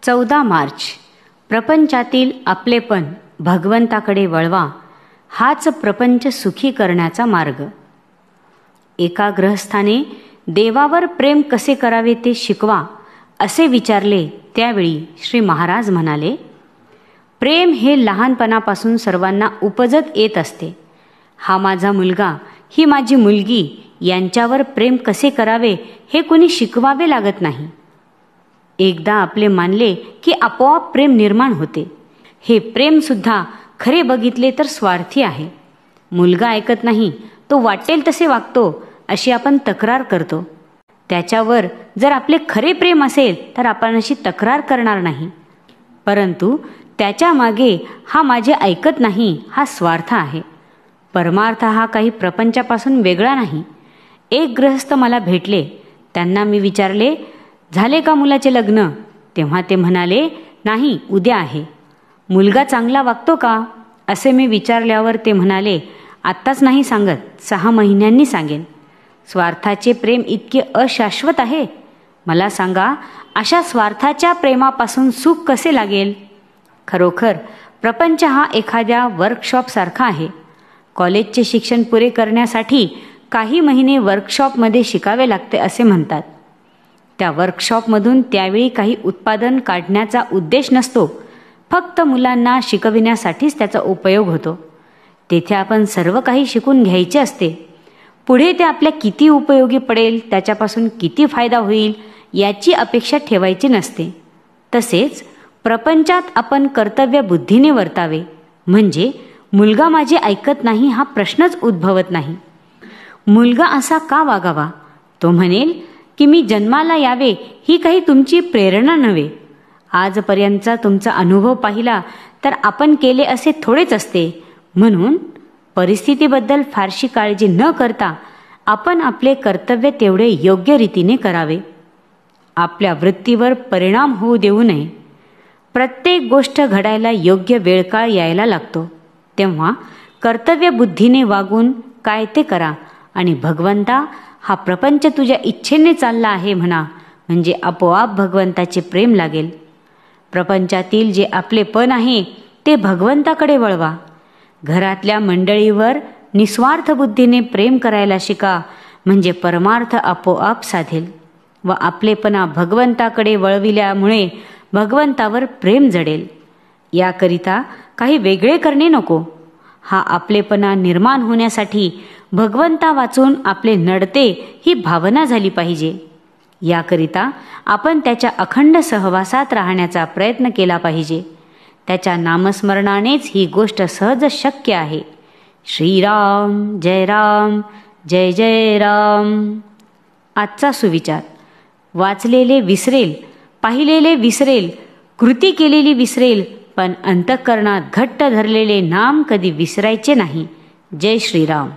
14 मार्च. प्रपंचातील आपलेपण भगवंताकडे वळवा, हाच प्रपंच सुखी करण्याचा मार्ग. एका गृहस्थाने देवावर प्रेम कसे करावे ते शिकवा असे विचारले. त्यावेळी श्री महाराज म्हणाले, प्रेम हे लहानपणापासून सर्वांना उपजत येत असते. हा माझा मुलगा, ही माझी मुलगी यांच्यावर प्रेम कसे करावे हे कोणी शिकवावे लागत नाही. एकदा आपले मानले की आपोआप प्रेम निर्माण होते. हे प्रेम सुद्धा खरे बघितले तर स्वार्थी आहे. मुलगा ऐकत नाही, तो वाटेल तसे वागतो अशी आपण तक्रार करतो. त्याच्यावर जर आपले खरे प्रेम असेल तर आपण अशी तक्रार करणार नाही. परंतु त्याच्या मागे हा माझे ऐकत नाही हा स्वार्थ आहे. परमार्थ हा काही प्रपंचापासून वेगळा नाही. एक गृहस्थ मला भेटले. त्यांना मी विचारले, झाले का मुलाचे लग्न? तेव्हा ते म्हणाले, नाही, उद्या आहे. मुलगा चांगला वागतो का असे मी विचारल्यावर ते म्हणाले, आत्ताच नाही सांगत, 6 महिन्यांनी सांगेन. स्वार्थाचे प्रेम इतके अशाश्वत आहे. मला सांगा, अशा स्वार्थाच्या प्रेमापासून सुख कसे लागेल? खरोखर प्रपंच हा एखाद्या वर्कशॉपसारखा आहे. कॉलेजचे शिक्षण पुरे करण्यासाठी काही महिने वर्कशॉपमध्ये शिकावे लागते असे म्हणतात. त्या वर्कशॉपमधून त्यावेळी काही उत्पादन काढण्याचा उद्देश नसतो. फक्त मुलांना शिकविण्यासाठीच त्याचा उपयोग होतो. तेथे आपण सर्व काही शिकून घ्यायचे असते. पुढे ते आपल्या किती उपयोगी पडेल, त्याच्यापासून किती फायदा होईल याची अपेक्षा ठेवायची नसते. तसेच प्रपंचात आपण कर्तव्य बुद्धीने वर्तावे, म्हणजे मुलगा माझे ऐकत नाही हा प्रश्नच उद्भवत नाही. मुलगा असा का वागावा? तो म्हणेल की मी जन्माला यावे ही काही तुमची प्रेरणा नव्हे. आजपर्यंतचा तुमचा अनुभव पाहिला तर आपण केले असे थोडेच असते. म्हणून परिस्थितीबद्दल फारशी काळजी न करता आपण आपले कर्तव्य तेवढे योग्य रीतीने करावे. आपल्या वृत्तीवर परिणाम होऊ देऊ नये. प्रत्येक गोष्ट घडायला योग्य वेळकाळ यायला लागतो. तेव्हा कर्तव्य बुद्धीने वागून काय ते करा आणि भगवंता, हा प्रपंच तुझ्या इच्छेने चालला आहे म्हणा, म्हणजे आपोआप भगवंताचे प्रेम लागेल. प्रपंचातील जे आपलेपण आहे ते भगवंताकडे वळवा. घरातल्या मंडळीवर निस्वार्थ बुद्धीने प्रेम करायला शिका, म्हणजे परमार्थ आपोआप साधेल व आपलेपणा भगवंताकडे वळविल्यामुळे भगवंतावर प्रेम जडेल. याकरिता काही वेगळे करणे नको. हा आपलेपणा निर्माण होण्यासाठी भगवंता वाचून आपले नडते ही भावना झाली पाहिजे. याकरिता आपण त्याच्या अखंड सहवासात राहण्याचा प्रयत्न केला पाहिजे. त्याच्या नामस्मरणानेच ही गोष्ट सहज शक्य आहे. श्रीराम जय राम, जय जय राम. आजचा सुविचार. वाचलेले विसरेल, पाहिलेले विसरेल, कृती केलेली विसरेल, पण अंतःकरणात घट्ट धरलेले नाम कधी विसरायचे नाही. जय श्रीराम.